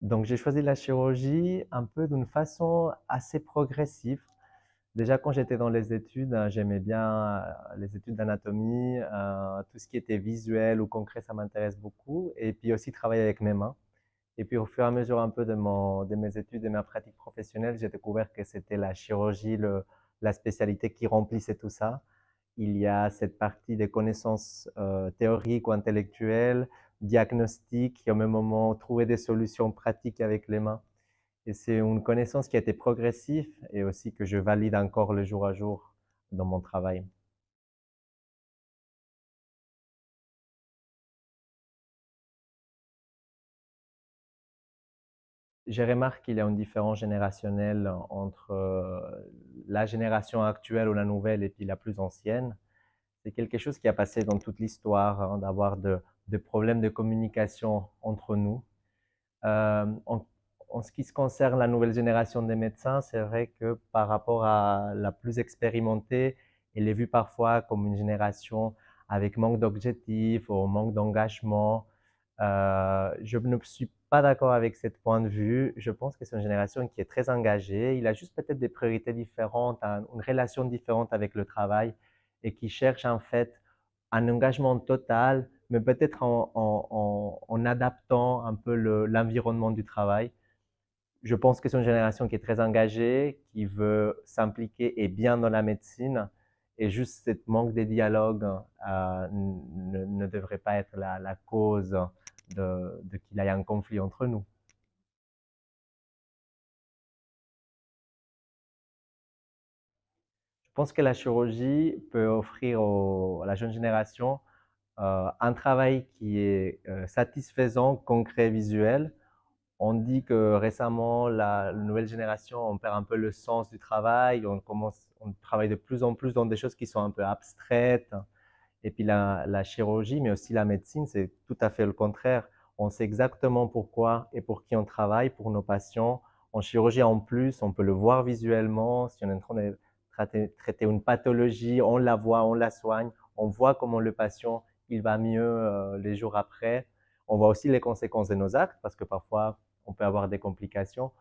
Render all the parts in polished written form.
Donc, j'ai choisi la chirurgie un peu d'une façon assez progressive. Déjà, quand j'étais dans les études, j'aimais bien les études d'anatomie, tout ce qui était visuel ou concret, ça m'intéresse beaucoup. Et puis aussi travailler avec mes mains. Et puis au fur et à mesure un peu de mes études et ma pratique professionnelle, j'ai découvert que c'était la chirurgie, la spécialité qui remplissait tout ça. Il y a cette partie des connaissances théoriques ou intellectuelles, diagnostiques, et au même moment trouver des solutions pratiques avec les mains. Et c'est une connaissance qui a été progressive et aussi que je valide encore le jour à jour dans mon travail. J'ai remarqué qu'il y a une différence générationnelle entre la génération actuelle ou la nouvelle et puis la plus ancienne. C'est quelque chose qui a passé dans toute l'histoire, hein, d'avoir de problèmes de communication entre nous. Euh, en, en ce qui se concerne la nouvelle génération des médecins, c'est vrai que par rapport à la plus expérimentée, elle est vue parfois comme une génération avec manque d'objectifs ou manque d'engagement. Je ne suis pas d'accord avec ce point de vue. Je pense que c'est une génération qui est très engagée. Il a juste peut-être des priorités différentes, une relation différente avec le travail et qui cherche en fait un engagement total, mais peut-être en adaptant un peu l'environnement du travail. Je pense que c'est une génération qui est très engagée, qui veut s'impliquer et bien dans la médecine. Et juste ce manque de dialogue ne devrait pas être la cause de qu'il y ait un conflit entre nous. Je pense que la chirurgie peut offrir à la jeune génération un travail qui est satisfaisant, concret, visuel. On dit que récemment, la nouvelle génération, on perd un peu le sens du travail, on travaille de plus en plus dans des choses qui sont un peu abstraites. Et puis la chirurgie, mais aussi la médecine, c'est tout à fait le contraire. On sait exactement pourquoi et pour qui on travaille, pour nos patients. En chirurgie, en plus, on peut le voir visuellement. Si on est en train de traiter une pathologie, on la voit, on la soigne. On voit comment le patient, il va mieux les jours après. On voit aussi les conséquences de nos actes, parce que parfois, on peut avoir des complications.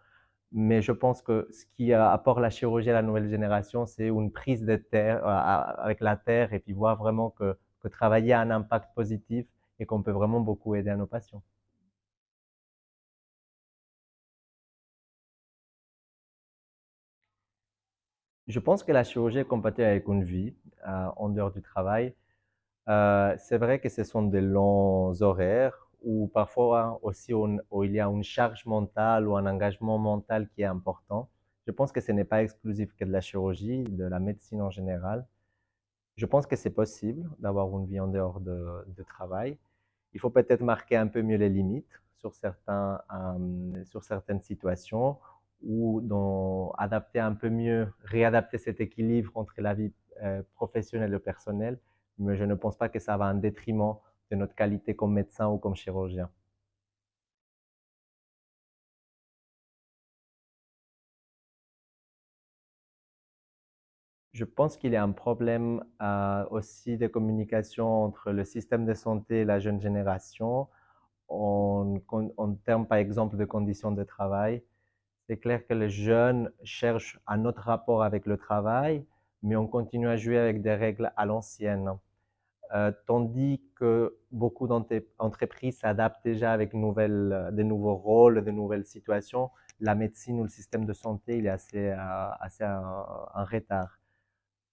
Mais je pense que ce qui apporte la chirurgie à la nouvelle génération, c'est une prise de terre avec la terre et puis voir vraiment que travailler a un impact positif et qu'on peut vraiment beaucoup aider à nos patients. Je pense que la chirurgie est compatible avec une vie en dehors du travail. C'est vrai que ce sont des longs horaires ou parfois aussi où il y a une charge mentale ou un engagement mental qui est important. Je pense que ce n'est pas exclusif que de la chirurgie, de la médecine en général. Je pense que c'est possible d'avoir une vie en dehors de travail. Il faut peut-être marquer un peu mieux les limites sur certaines situations ou adapter un peu mieux, réadapter cet équilibre entre la vie professionnelle et personnelle. Mais je ne pense pas que ça va en détriment de notre qualité comme médecin ou comme chirurgien. Je pense qu'il y a un problème aussi de communication entre le système de santé et la jeune génération en termes, par exemple, de conditions de travail. C'est clair que les jeunes cherchent un autre rapport avec le travail, mais on continue à jouer avec des règles à l'ancienne. Tandis que beaucoup d'entreprises s'adaptent déjà avec de nouveaux rôles, de nouvelles situations, la médecine ou le système de santé, il est assez en retard.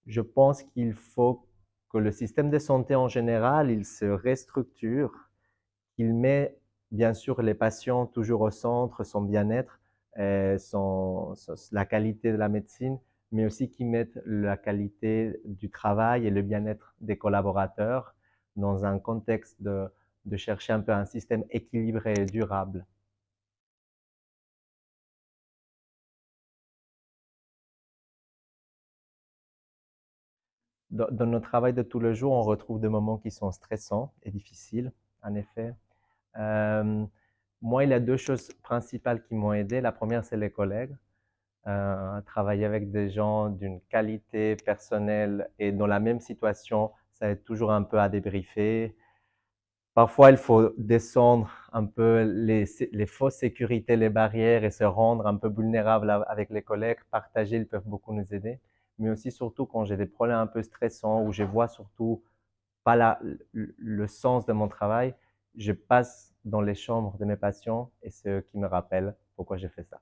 Je pense qu'il faut que le système de santé en général, il se restructure, qu'il met bien sûr les patients toujours au centre, son bien-être, la qualité de la médecine, mais aussi qu'il mette la qualité du travail et le bien-être des collaborateurs dans un contexte de chercher un peu un système équilibré et durable. Dans notre travail de tous les jours, on retrouve des moments qui sont stressants et difficiles, en effet. Euh, Moi, il y a deux choses principales qui m'ont aidé. La première, c'est les collègues. Travailler avec des gens d'une qualité personnelle et dans la même situation, ça aide toujours un peu à débriefer. Parfois, il faut descendre un peu les fausses sécurités, les barrières et se rendre un peu vulnérable avec les collègues. Partager, ils peuvent beaucoup nous aider. Mais aussi, surtout, quand j'ai des problèmes un peu stressants ou je vois surtout pas le sens de mon travail, je passe dans les chambres de mes patients et c'est eux qui me rappellent pourquoi j'ai fait ça.